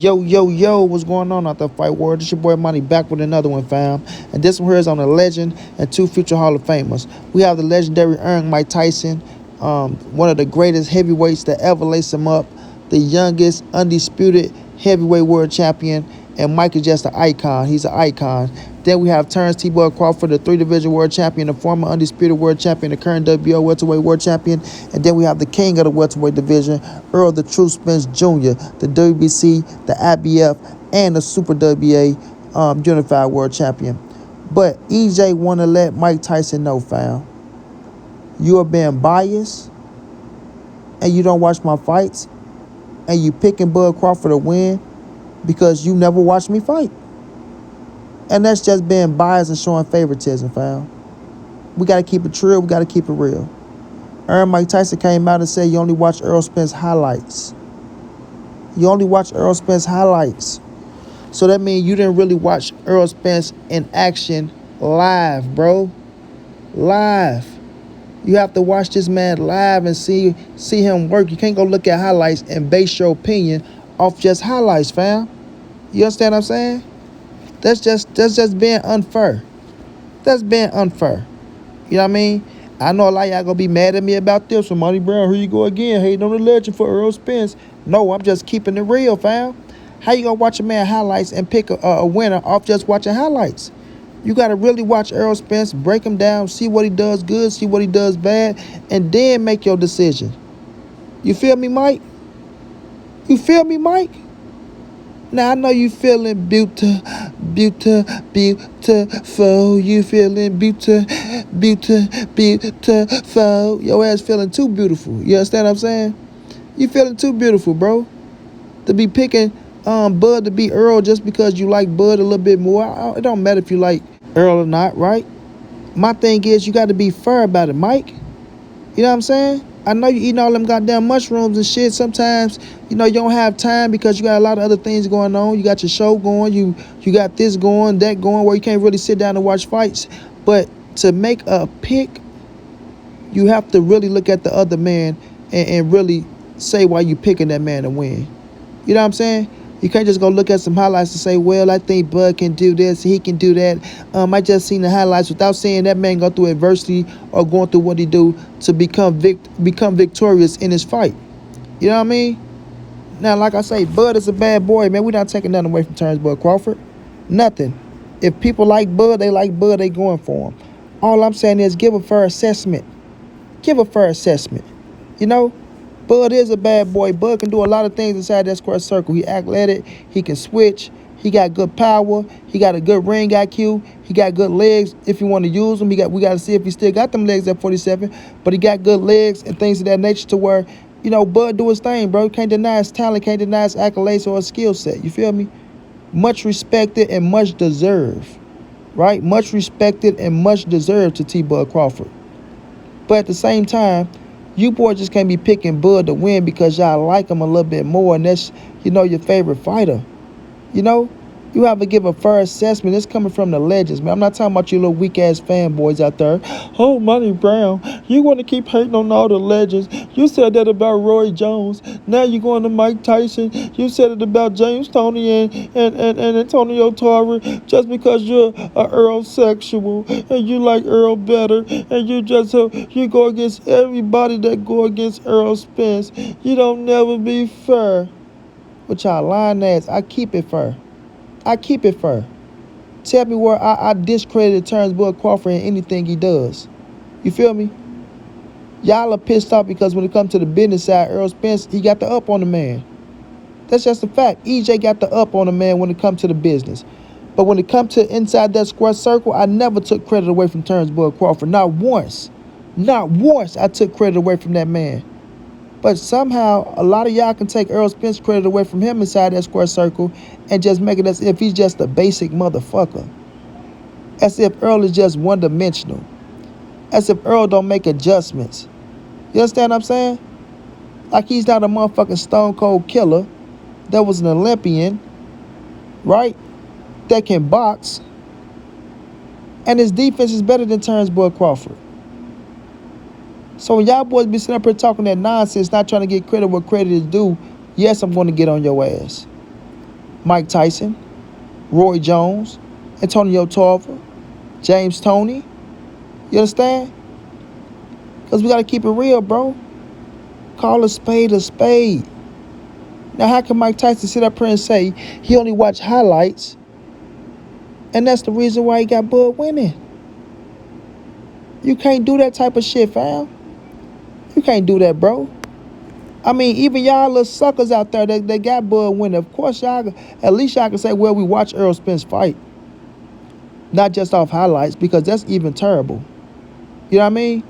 Yo, what's going on out there, Fight World? This your boy Monty back with another one, fam. And this one here is on a legend and two future Hall of Famers. We have the legendary Mike Tyson, one of the greatest heavyweights that ever lace him up, the youngest undisputed heavyweight world champion, and Mike is just an icon. He's an icon. Then we have Terence T-Boy Crawford, the three-division world champion, the former undisputed world champion, the current WBO welterweight world champion. And then we have the king of the welterweight division, Errol the True Spence Jr., the WBC, the IBF, and the Super WBA unified world champion. But EJ want to let Mike Tyson know, fam, you are being biased and you don't watch my fights and you picking Bud Crawford to win because you never watched me fight. And that's just being biased and showing favoritism, fam. We got to keep it true. We got to keep it real. Mike Tyson came out and said you only watch Errol Spence highlights. You only watch Errol Spence highlights. So that means you didn't really watch Errol Spence in action live, bro. Live. You have to watch this man live and see him work. You can't go look at highlights and base your opinion off just highlights, fam. You understand what I'm saying? That's just being unfair. That's being unfair. You know what I mean? I know a lot of y'all gonna be mad at me about this. So montray-brown, here you go again, hating on the legend for Errol Spence. No, I'm just keeping it real, fam. How you gonna watch a man highlights and pick a winner off just watching highlights? You gotta really watch Errol Spence, break him down, see what he does good, see what he does bad, and then make your decision. You feel me, Mike? You feel me, Mike? Now, I know you feeling beautiful. You feeling beautiful. Your ass feeling too beautiful. You understand what I'm saying? You feeling too beautiful, bro. To be picking Bud to beat Errol just because you like Bud a little bit more. It don't matter if you like Errol or not, right? My thing is you got to be fair about it, Mike. You know what I'm saying? I know you eating all them goddamn mushrooms and shit. Sometimes, you don't have time because you got a lot of other things going on. You got your show going. You got this going, that going, where you can't really sit down and watch fights. But to make a pick, you have to really look at the other man and really say why you picking that man to win. You know what I'm saying? You can't just go look at some highlights and say, well, I think Bud can do this, he can do that. I just seen the highlights without seeing that man go through adversity or going through what he do to become victorious in his fight. You know what I mean? Now, like I say, Bud is a bad boy, man. We're not taking nothing away from Terence Bud Crawford. Nothing. If people like Bud, they going for him. All I'm saying is give a fair assessment. Give a fair assessment. You know? Bud is a bad boy. Bud can do a lot of things inside that square circle. He athletic. He can switch. He got good power. He got a good ring IQ. He got good legs if you want to use them. We got to see if he still got them legs at 47. But he got good legs and things of that nature to where, Bud do his thing, bro. Can't deny his talent. Can't deny his accolades or his skill set. You feel me? Much respected and much deserved, right? Much respected and much deserved to T-Bud Crawford. But at the same time, you boys just can't be picking Bud to win because y'all like him a little bit more and that's, your favorite fighter. You have to give a fair assessment. It's coming from the legends, man. I'm not talking about you little weak-ass fanboys out there. Oh, montray-brown, you want to keep hating on all the legends. You said that about Roy Jones. Now you're going to Mike Tyson. You said it about James Toney and Antonio Tarver just because you're a Errol sexual and you like Errol better and you go against everybody that go against Errol Spence. You don't never be fair. With y'all lying ass, I keep it fair. I keep it fair. Tell me where I discredited Terence Bud Crawford in anything he does. You feel me? Y'all are pissed off because when it comes to the business side, Errol Spence, he got the up on the man. That's just a fact. EJ got the up on the man when it comes to the business. But when it comes to inside that square circle, I never took credit away from Terence Bud Crawford. Not once. Not once I took credit away from that man. But somehow, a lot of y'all can take Errol Spence credit away from him inside that square circle and just make it as if he's just a basic motherfucker. As if Errol is just one-dimensional. As if Errol don't make adjustments. You understand what I'm saying? Like he's not a motherfucking stone-cold killer that was an Olympian, right? That can box. And his defense is better than Terence Bud Crawford. So when y'all boys be sitting up here talking that nonsense, not trying to get credit where credit is due, yes, I'm going to get on your ass. Mike Tyson, Roy Jones, Antonio Tarver, James Toney. You understand? Because we got to keep it real, bro. Call a spade a spade. Now, how can Mike Tyson sit up here and say he only watched highlights, and that's the reason why he got Bud winning? You can't do that type of shit, fam. You can't do that, bro. I mean, even y'all little suckers out there that got Bud winning, of course y'all, at least y'all can say, well, we watch Errol Spence fight. Not just off highlights, because that's even terrible. You know what I mean?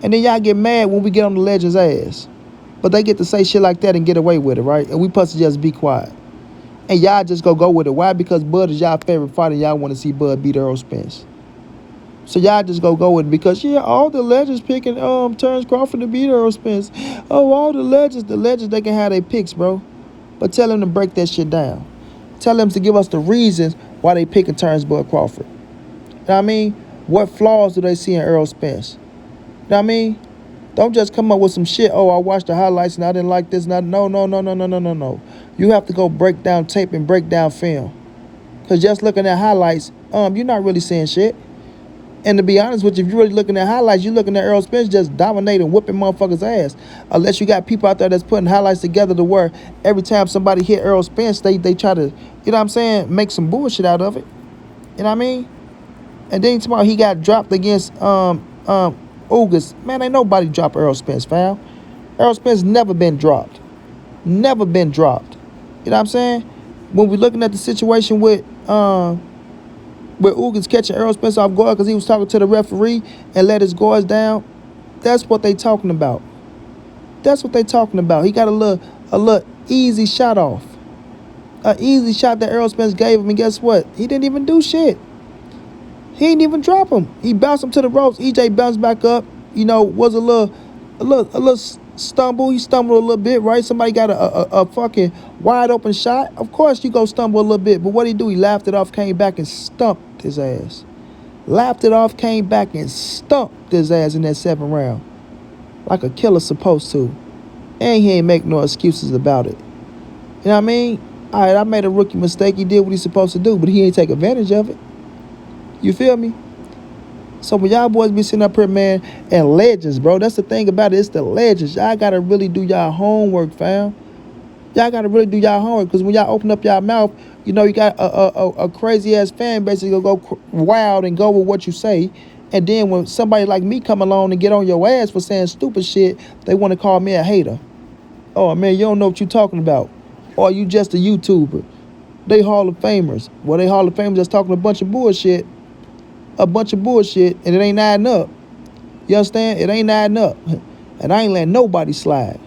And then y'all get mad when we get on the legend's ass. But they get to say shit like that and get away with it, right? And we supposed to just be quiet. And y'all just go with it. Why? Because Bud is y'all favorite fighter and y'all want to see Bud beat Errol Spence. So y'all just go with it because, yeah, all the legends picking Terence Crawford to beat Errol Spence. Oh, all the legends, they can have their picks, bro. But tell them to break that shit down. Tell them to give us the reasons why they picking Terence Bud Crawford. You know what I mean? What flaws do they see in Errol Spence? You know what I mean? Don't just come up with some shit. Oh, I watched the highlights and I didn't like this. No. You have to go break down tape and break down film. Because just looking at highlights, you're not really seeing shit. And to be honest with you, if you're really looking at highlights, you're looking at Errol Spence just dominating, whooping motherfuckers' ass. Unless you got people out there that's putting highlights together to where every time somebody hit Errol Spence, they try to, you know what I'm saying, make some bullshit out of it. You know what I mean? And then tomorrow he got dropped against Ugas. Man, ain't nobody drop Errol Spence, fam. Errol Spence never been dropped. Never been dropped. You know what I'm saying? When we're looking at the situation with Ugas catching Errol Spence off guard because he was talking to the referee and let his guards down, that's what they talking about. That's what they talking about. He got a little easy shot off. An easy shot that Errol Spence gave him, and guess what? He didn't even do shit. He didn't even drop him. He bounced him to the ropes. EJ bounced back up. You know, was a little stumble. He stumbled a little bit, right? Somebody got a fucking wide open shot. Of course you go stumble a little bit, but what did he do? He laughed it off, came back and stumped his ass. Laughed it off, came back and stumped his ass in that 7th round. Like a killer's supposed to. And he ain't make no excuses about it. You know what I mean? All right, I made a rookie mistake. He did what he's supposed to do, but he ain't take advantage of it. You feel me? So when y'all boys be sitting up here, man, and legends, bro, that's the thing about it. It's the legends. Y'all got to really do y'all homework, fam. Y'all got to really do y'all homework because when y'all open up y'all mouth, you know, you got a crazy-ass fan base that's going to go wild and go with what you say. And then when somebody like me come along and get on your ass for saying stupid shit, they want to call me a hater. Oh, man, you don't know what you're talking about. Or you just a YouTuber. They Hall of Famers. Well, they Hall of Famers that's talking a bunch of bullshit. And it ain't adding up. You understand? It ain't adding up. And I ain't letting nobody slide.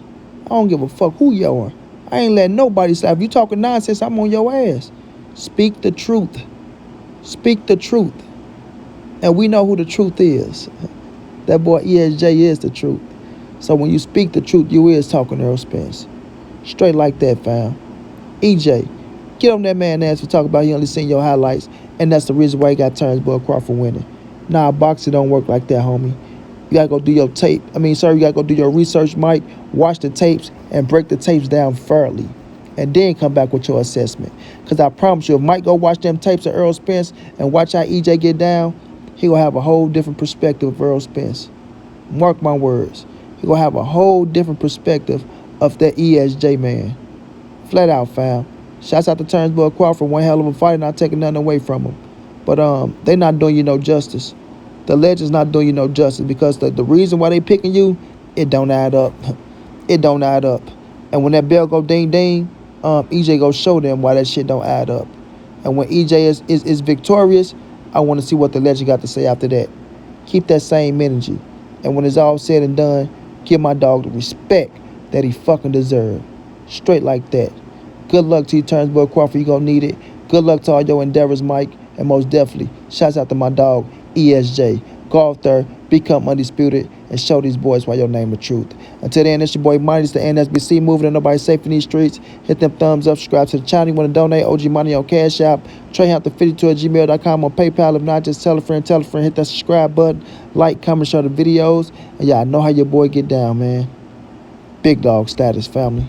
I don't give a fuck who you are. I ain't letting nobody slide. If you talking nonsense, I'm on your ass. Speak the truth. Speak the truth. And we know who the truth is. That boy ESJ is the truth. So when you speak the truth, you is talking Errol Spence. Straight like that, fam. EJ, get on that man's ass for talking about he only seen your highlights, and that's the reason why he got Terence Bud Crawford winning. Nah, boxing don't work like that, homie. You gotta go do your tape. You gotta go do your research, Mike. Watch the tapes and break the tapes down fairly. And then come back with your assessment. Because I promise you, if Mike go watch them tapes of Errol Spence and watch how EJ get down, he gonna have a whole different perspective of Errol Spence. Mark my words. He gonna have a whole different perspective of that ESJ man. Flat out, fam. Shouts out to Terence Bud Crawford, one hell of a fighter, not taking nothing away from him. But they not doing you no justice. The legends not doing you no justice because the reason why they picking you, it don't add up. It don't add up. And when that bell go ding ding, EJ go show them why that shit don't add up. And when EJ is victorious, I want to see what the legend got to say after that. Keep that same energy. And when it's all said and done, give my dog the respect that he fucking deserve. Straight like that. Good luck to you, Terence Bud Crawford. You gonna need it. Good luck to all your endeavors, Mike. And most definitely, shouts out to my dog, ESJ. Go out there, become undisputed, and show these boys why your name the truth. Until then, it's your boy Money. It's the NSBC moving and nobody safe in these streets. Hit them thumbs up, subscribe to the channel. You want to donate OG Money on Cash App. TreyHunther52@gmail.com on PayPal. If not, just tell a friend. Hit that subscribe button. Like, comment, share the videos. And yeah, I know how your boy get down, man. Big dog status, family.